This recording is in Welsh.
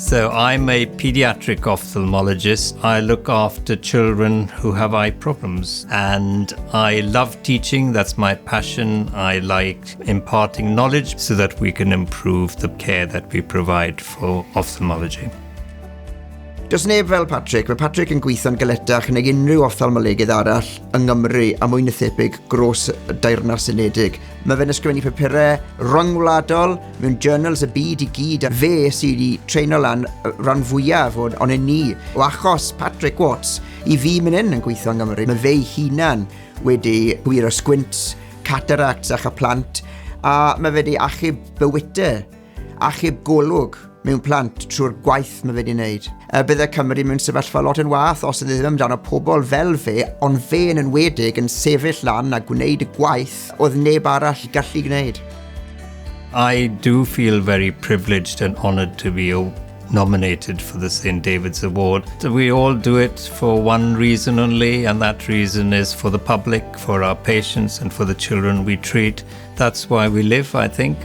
So I'm a pediatric ophthalmologist. I look after children who have eye problems, and I love teaching. That's my passion. I like imparting knowledge so that we can improve the care that we provide for ophthalmology. Does neb fel Patrick, mae Patrick yn gweithio'n galetach nag unrhyw ophthalmolygydd arall yng Nghymru a mwy na thebyg gros Deyrnas Unedig. Mae fe'n ysgrifennu papurau rhyngwladol mewn journals y byd I gyd, a fe sydd wedi treino lan rhan fwyaf o'n ni. O achos Patrick Watts, I fi mynd yn gweithio yng Nghymru, mae fe ei hunan wedi gwiro sgwint, cataracts a chaplant, a mae fe wedi achub bywydau, achub golwg mewn plant trwy'r gwaith mae fe wedi wneud. Bydde Cymru mewn sefyllfa lot yn wath os ydy ddim amdano pobl fel fe, ond fe yn enwedig yn sefyll lan a gwneud y gwaith oedd neb arall gallu gwneud. I do feel very privileged and honoured to be nominated for the St. David's Award. We all do it for one reason only, and that reason is for the public, for our patients and for the children we treat. That's why we live, I think.